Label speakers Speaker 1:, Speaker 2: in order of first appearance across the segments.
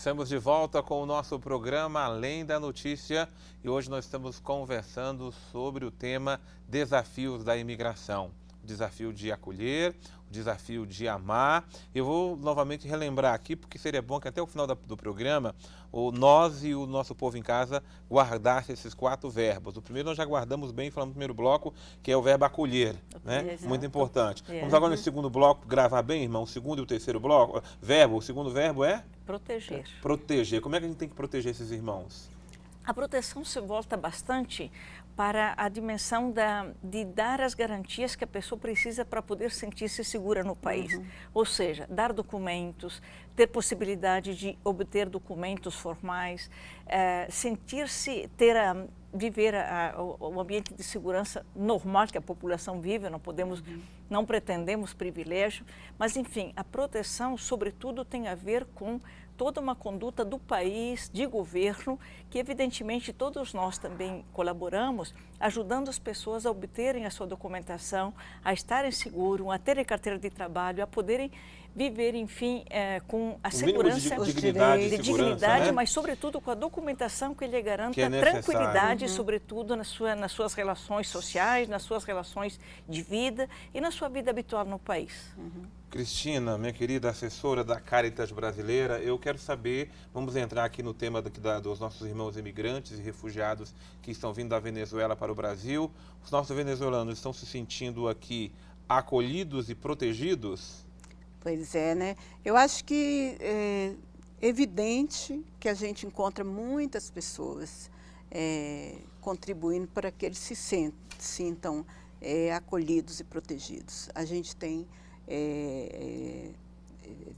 Speaker 1: Estamos de volta com o nosso programa Além da Notícia e hoje nós estamos conversando sobre o tema Desafios da Imigração. O desafio de acolher, o desafio de amar. Eu vou novamente relembrar aqui, porque seria bom que até o final do programa, nós e o nosso povo em casa guardassem esses 4 verbos. O primeiro nós já guardamos bem, falamos no primeiro bloco, que é o verbo acolher, né?
Speaker 2: Exato.
Speaker 1: Muito importante. Vamos agora no segundo bloco gravar bem, irmão, o segundo e o terceiro bloco. O segundo verbo é?
Speaker 2: Proteger.
Speaker 1: Proteger. Como é que a gente tem que proteger esses irmãos?
Speaker 2: A proteção se volta bastante para a dimensão de dar as garantias que a pessoa precisa para poder sentir-se segura no país. Ou seja, dar documentos, ter possibilidade de obter documentos formais, sentir-se, viver o ambiente de segurança normal que a população vive, não pretendemos privilégio, mas enfim, a proteção sobretudo tem a ver com toda uma conduta do país, de governo, que evidentemente todos nós também colaboramos, ajudando as pessoas a obterem a sua documentação, a estarem seguros, a terem carteira de trabalho, a poderem viver, enfim, com a segurança,
Speaker 1: de dignidade,
Speaker 2: né? Mas sobretudo com a documentação que lhe garanta tranquilidade, sobretudo nas suas relações sociais, nas suas relações de vida e na sua vida habitual no país.
Speaker 1: Cristina, minha querida assessora da Caritas Brasileira, eu quero saber, vamos entrar aqui no tema dos nossos irmãos imigrantes e refugiados que estão vindo da Venezuela para o Brasil. Os nossos venezuelanos estão se sentindo aqui acolhidos e protegidos?
Speaker 3: Pois é, né? Eu acho que é evidente que a gente encontra muitas pessoas contribuindo para que eles se sintam acolhidos e protegidos. A gente tem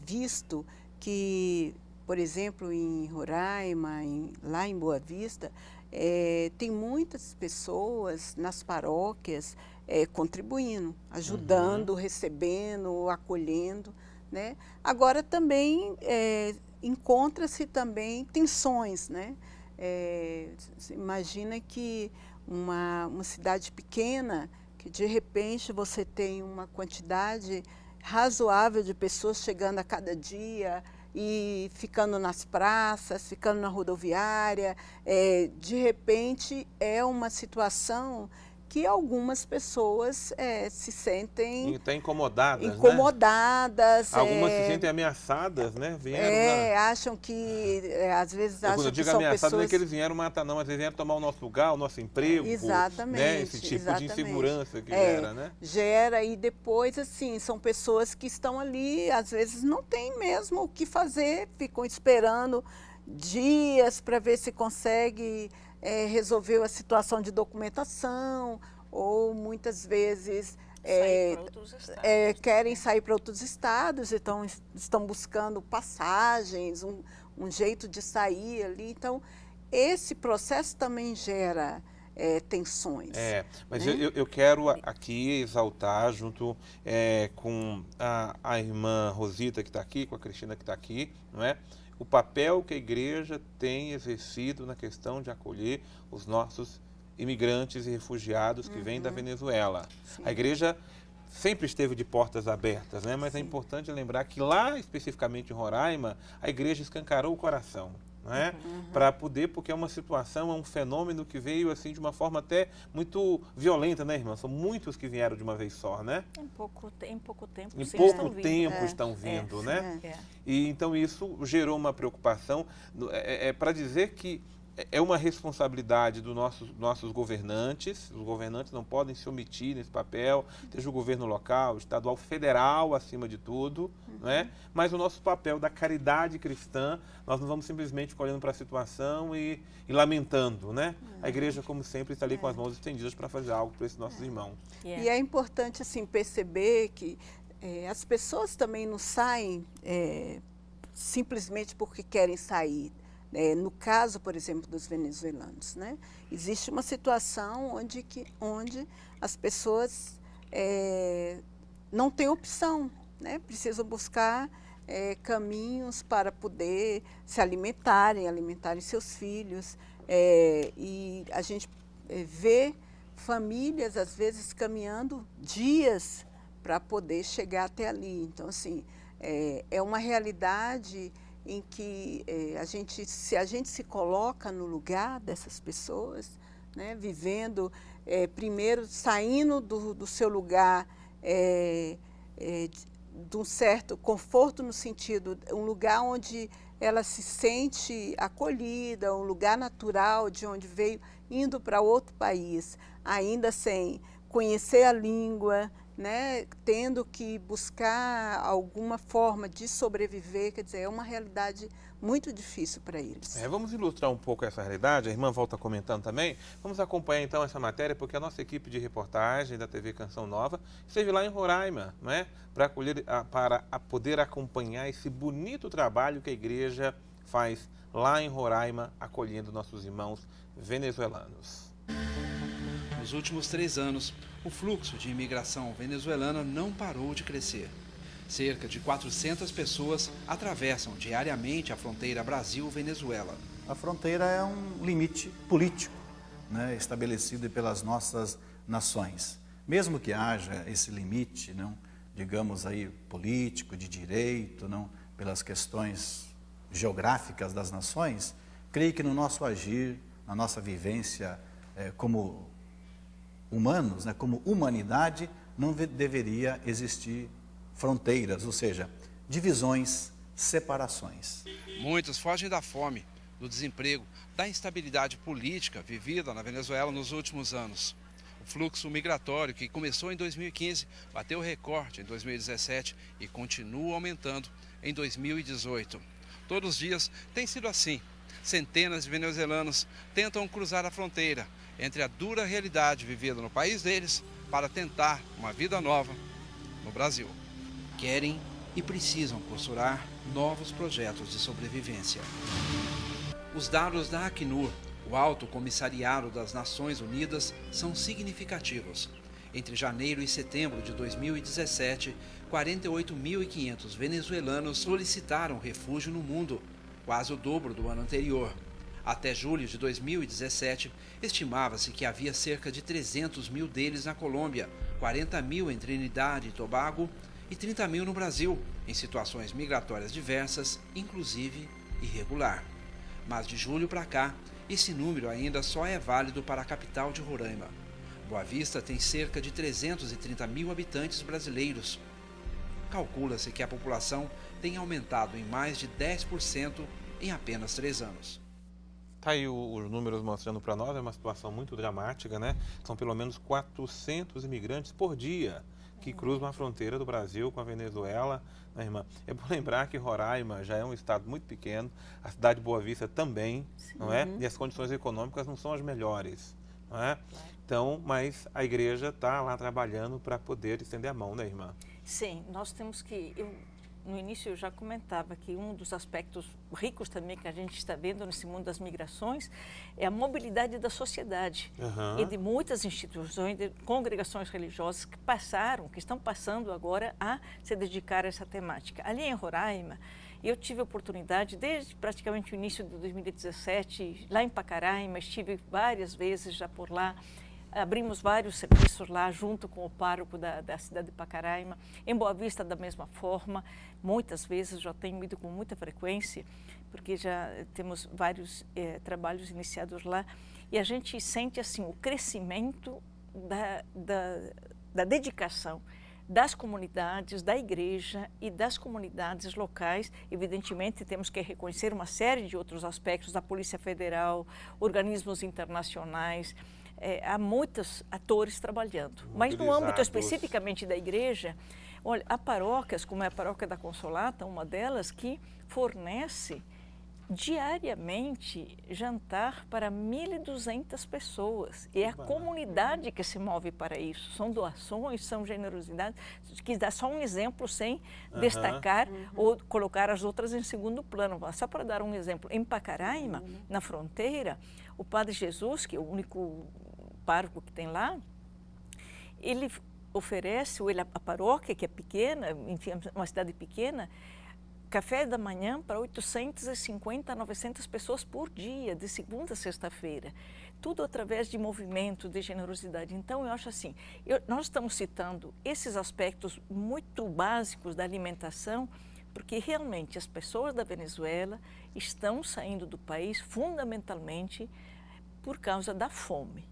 Speaker 3: visto que, por exemplo, em Roraima, lá em Boa Vista, tem muitas pessoas nas paróquias contribuindo, ajudando, recebendo, acolhendo, né? Agora também encontra-se também tensões, né? Você imagina que uma cidade pequena, que de repente você tem uma quantidade razoável de pessoas chegando a cada dia e ficando nas praças, ficando na rodoviária, de repente é uma situação que algumas pessoas se sentem
Speaker 1: incomodadas,
Speaker 3: né?
Speaker 1: Algumas se sentem ameaçadas, né?
Speaker 3: Acham que, às vezes, acham
Speaker 1: quando eu digo
Speaker 3: que são
Speaker 1: ameaçadas,
Speaker 3: pessoas...
Speaker 1: não é que eles vieram matar, não, mas eles vieram tomar o nosso lugar, o nosso emprego,
Speaker 3: exatamente,
Speaker 1: né? Esse tipo de insegurança que gera, né?
Speaker 3: Gera, e depois, assim, são pessoas que estão ali, às vezes não tem mesmo o que fazer, ficam esperando dias para ver se consegue resolver a situação de documentação, ou muitas vezes querem sair para outros estados, então estão buscando passagens, um jeito de sair ali. Então, esse processo também gera tensões.
Speaker 1: Mas
Speaker 3: né?
Speaker 1: eu quero aqui exaltar, junto com a irmã Rosita que está aqui, com a Cristina que está aqui, não é? O papel que a igreja tem exercido na questão de acolher os nossos imigrantes e refugiados que vêm da Venezuela.
Speaker 3: Sim.
Speaker 1: A igreja sempre esteve de portas abertas, né? Mas é importante lembrar que lá, especificamente em Roraima, a igreja escancarou o coração, né? Para poder, porque é uma situação, é um fenômeno que veio assim de uma forma até muito violenta, né, irmã? São muitos que vieram de uma vez só, né?
Speaker 2: Em pouco tempo.
Speaker 1: Em pouco tempo estão vindo, né? E então isso gerou uma preocupação, para dizer que é uma responsabilidade dos nossos governantes. Os governantes não podem se omitir nesse papel, seja o governo local, estadual, federal, acima de tudo, não é? Mas o nosso papel da caridade cristã, nós não vamos simplesmente ficar olhando para a situação e lamentando, né? A igreja, como sempre, está ali com as mãos estendidas para fazer algo para esses nossos irmãos.
Speaker 3: E é importante, assim, perceber que as pessoas também não saem simplesmente porque querem sair. No caso, por exemplo, dos venezuelanos, né? Existe uma situação onde as pessoas não têm opção, né? Precisam buscar caminhos para poder se alimentarem seus filhos. E a gente vê famílias, às vezes, caminhando dias para poder chegar até ali. Então, assim, é uma realidade em que se a gente se coloca no lugar dessas pessoas, né, vivendo, primeiro saindo do seu lugar de um certo conforto, no sentido, um lugar onde ela se sente acolhida, um lugar natural de onde veio, indo para outro país, ainda sem conhecer a língua, né, tendo que buscar alguma forma de sobreviver, quer dizer, é uma realidade muito difícil para eles.
Speaker 1: Vamos ilustrar um pouco essa realidade, a irmã volta comentando também. Vamos acompanhar então essa matéria, porque a nossa equipe de reportagem da TV Canção Nova esteve lá em Roraima, não é? Para poder acompanhar esse bonito trabalho que a igreja faz lá em Roraima, acolhendo nossos irmãos venezuelanos.
Speaker 4: Nos últimos 3 anos, o fluxo de imigração venezuelana não parou de crescer. Cerca de 400 pessoas atravessam diariamente a fronteira Brasil-Venezuela.
Speaker 5: A fronteira é um limite político, né, estabelecido pelas nossas nações. Mesmo que haja esse limite, não, digamos aí, político, de direito, não, pelas questões geográficas das nações, creio que no nosso agir, na nossa vivência como humanos, né, como humanidade, não deveria existir fronteiras, ou seja, divisões, separações.
Speaker 4: Muitos fogem da fome, do desemprego, da instabilidade política vivida na Venezuela nos últimos anos. O fluxo migratório, que começou em 2015, bateu recorde em 2017 e continua aumentando em 2018. Todos os dias tem sido assim. Centenas de venezuelanos tentam cruzar a fronteira entre a dura realidade vivida no país deles para tentar uma vida nova no Brasil. Querem e precisam costurar novos projetos de sobrevivência. Os dados da Acnur, o Alto Comissariado das Nações Unidas, são significativos. Entre janeiro e setembro de 2017, 48.500 venezuelanos solicitaram refúgio no mundo, quase o dobro do ano anterior. Até julho de 2017, estimava-se que havia cerca de 300 mil deles na Colômbia, 40 mil em Trinidad e Tobago e 30 mil no Brasil, em situações migratórias diversas, inclusive irregular. Mas de julho para cá, esse número ainda só é válido para a capital de Roraima. Boa Vista tem cerca de 330 mil habitantes brasileiros. Calcula-se que a população tem aumentado em mais de 10% em apenas 3 anos.
Speaker 1: Está aí os números mostrando para nós, é uma situação muito dramática, né? São pelo menos 400 imigrantes por dia que cruzam a fronteira do Brasil com a Venezuela, né, irmã? É bom lembrar que Roraima já é um estado muito pequeno, a cidade de Boa Vista também, não é? E as condições econômicas não são as melhores, não é? Então, mas a igreja está lá trabalhando para poder estender a mão, né, irmã?
Speaker 2: Sim, nós temos que... No início eu já comentava que um dos aspectos ricos também que a gente está vendo nesse mundo das migrações é a mobilidade da sociedade e de muitas instituições, de congregações religiosas que estão passando agora a se dedicar a essa temática. Ali em Roraima, eu tive a oportunidade, desde praticamente o início de 2017, lá em Pacaraima, estive várias vezes já por lá. Abrimos vários serviços lá, junto com o pároco da cidade de Pacaraima. Em Boa Vista, da mesma forma, muitas vezes, já tenho ido com muita frequência, porque já temos vários trabalhos iniciados lá. E a gente sente assim o crescimento da dedicação das comunidades, da igreja e das comunidades locais. Evidentemente, temos que reconhecer uma série de outros aspectos da Polícia Federal, organismos internacionais. Há muitos atores trabalhando, mas no âmbito especificamente da igreja, olha, há paróquias, como é a paróquia da Consolata, uma delas que fornece diariamente jantar para 1.200 pessoas. E é a comunidade que se move para isso. São doações, são generosidades, que dá só um exemplo sem destacar ou colocar as outras em segundo plano. Só para dar um exemplo, em Pacaraima, na fronteira, o Padre Jesus, que é o único pároco que tem lá, ele oferece, a paróquia, que é pequena, enfim, uma cidade pequena, café da manhã para 850 a 900 pessoas por dia, de segunda a sexta-feira. Tudo através de movimento, de generosidade. Então, eu acho assim, nós estamos citando esses aspectos muito básicos da alimentação, porque realmente as pessoas da Venezuela estão saindo do país fundamentalmente por causa da fome.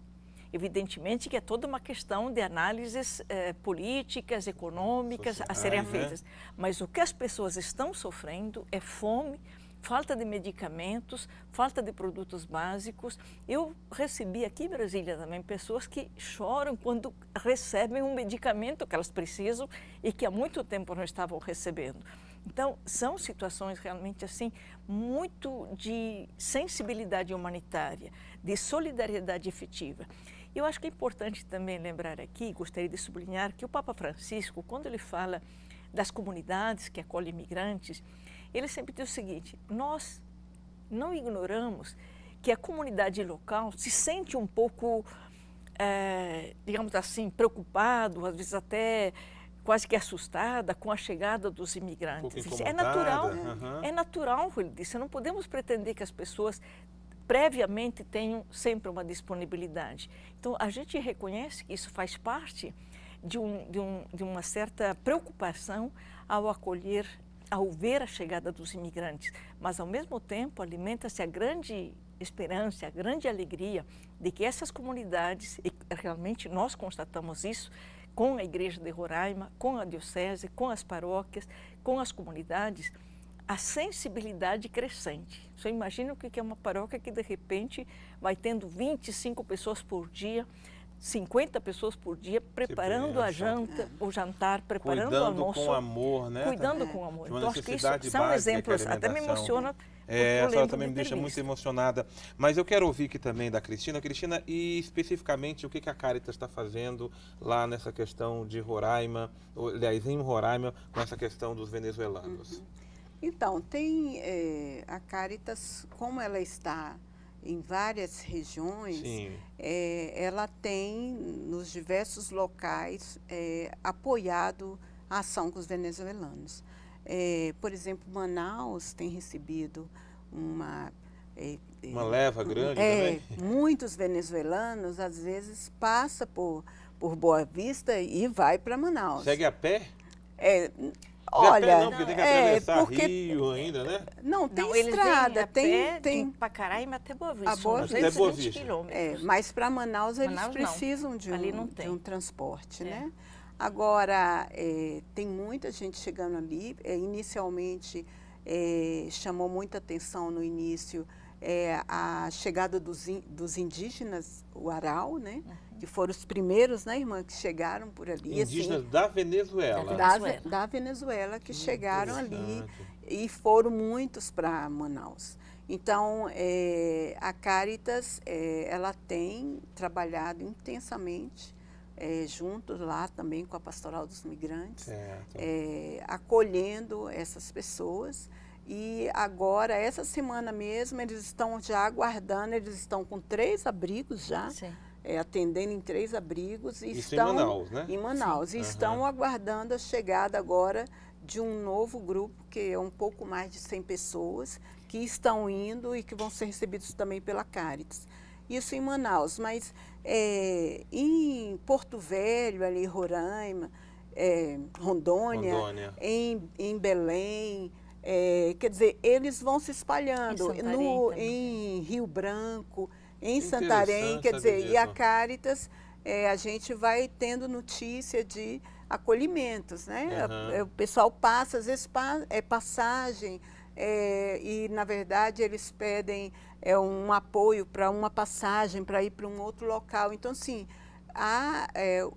Speaker 2: Evidentemente que é toda uma questão de análises políticas, econômicas a serem feitas, mas o que as pessoas estão sofrendo é fome, falta de medicamentos, falta de produtos básicos. Eu recebi aqui em Brasília também pessoas que choram quando recebem um medicamento que elas precisam e que há muito tempo não estavam recebendo. Então, são situações realmente assim, muito de sensibilidade humanitária, de solidariedade efetiva. Eu acho que é importante também lembrar aqui, gostaria de sublinhar, que o Papa Francisco, quando ele fala das comunidades que acolhem imigrantes, ele sempre diz o seguinte: nós não ignoramos que a comunidade local se sente um pouco, digamos assim, preocupado, às vezes até quase que assustada com a chegada dos imigrantes. Isso é natural, é natural, ele disse. Não podemos pretender que as pessoas previamente tenham sempre uma disponibilidade. Então, a gente reconhece que isso faz parte de uma certa preocupação ao acolher, ao ver a chegada dos imigrantes, mas ao mesmo tempo alimenta-se a grande esperança, a grande alegria de que essas comunidades, e realmente nós constatamos isso com a Igreja de Roraima, com a Diocese, com as paróquias, com as comunidades, a sensibilidade crescente. Você imagina o que é uma paróquia que de repente vai tendo 25 pessoas por dia, 50 pessoas por dia, preparando a janta, o jantar, preparando o almoço.
Speaker 1: Cuidando com amor, né?
Speaker 2: Cuidando com amor.
Speaker 1: Então,
Speaker 2: acho que isso são exemplos, até me emociona.
Speaker 1: A senhora também me deixa muito emocionada. Mas eu quero ouvir aqui também da Cristina. Cristina, e especificamente o que a Caritas está fazendo lá nessa questão de Roraima, aliás, em Roraima, com essa questão dos venezuelanos?
Speaker 3: Então, tem a Caritas, como ela está em várias regiões, ela tem nos diversos locais apoiado a ação com os venezuelanos. Por exemplo, Manaus tem recebido uma
Speaker 1: leva grande também?
Speaker 3: Muitos venezuelanos, às vezes, passa por Boa Vista e vai para Manaus.
Speaker 1: Segue a pé?
Speaker 3: Olha,
Speaker 1: não, porque tem que atravessar Rio ainda, né?
Speaker 3: Não, tem estrada, tem
Speaker 2: de Pacaraima até Boa Vista.
Speaker 1: Até Boa Vista.
Speaker 3: Mas para Manaus eles precisam de um transporte, né? Agora, tem muita gente chegando ali. Inicialmente, chamou muita atenção no início a chegada dos indígenas, o Aral, né? Que foram os primeiros, né, irmã, que chegaram por ali.
Speaker 1: Indígenas da Venezuela.
Speaker 3: Da Venezuela, que chegaram ali e foram muitos para Manaus. Então, a Caritas, ela tem trabalhado intensamente junto lá também com a Pastoral dos Migrantes, acolhendo essas pessoas. E agora, essa semana mesmo, eles estão já aguardando, eles estão com 3 abrigos já. Sim. Atendendo em 3 abrigos. E
Speaker 1: isso
Speaker 3: estão,
Speaker 1: em Manaus, né?
Speaker 3: Em Manaus. E estão aguardando a chegada agora de um novo grupo, que é um pouco mais de 100 pessoas, que estão indo e que vão ser recebidos também pela Caritas. Isso em Manaus. Mas em Porto Velho, ali Roraima, Rondônia. Em Belém, quer dizer, eles vão se espalhando. Em Rio Branco, em Santarém, quer dizer, e a Caritas, a gente vai tendo notícia de acolhimentos, né? O pessoal passa, às vezes é passagem, e na verdade eles pedem um apoio para uma passagem, para ir para um outro local. Então, assim,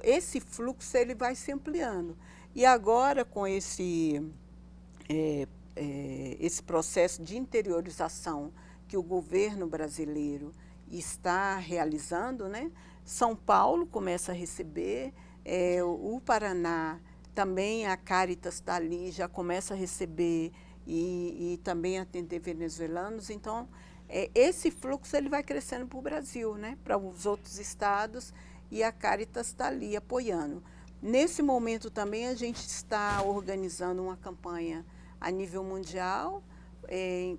Speaker 3: esse fluxo ele vai se ampliando. E agora, com esse processo de interiorização que o governo brasileiro está realizando, né? São Paulo começa a receber, o Paraná também, a Caritas está ali, já começa a receber e também atender venezuelanos. Então, esse fluxo ele vai crescendo para o Brasil, né? Para os outros estados, e a Caritas está ali apoiando. Nesse momento também a gente está organizando uma campanha a nível mundial,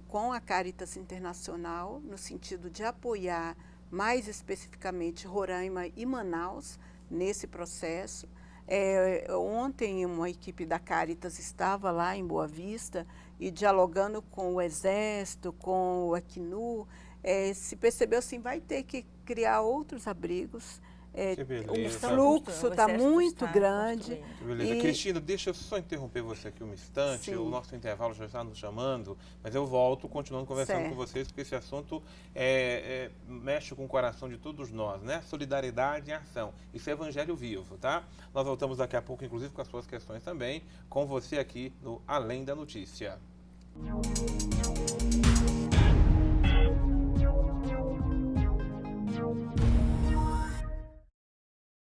Speaker 3: com a Caritas Internacional, no sentido de apoiar mais especificamente Roraima e Manaus nesse processo. Ontem uma equipe da Caritas estava lá em Boa Vista e dialogando com o Exército, com o Acnu, se percebeu assim, vai ter que criar outros abrigos. O fluxo está muito grande.
Speaker 1: Beleza. Cristina, deixa eu só interromper você aqui um instante. Sim. O nosso intervalo já está nos chamando, mas eu volto continuando conversando com vocês, porque esse assunto mexe com o coração de todos nós, né? Solidariedade e ação. Isso é evangelho vivo, tá? Nós voltamos daqui a pouco, inclusive, com as suas questões também, com você aqui no Além da Notícia.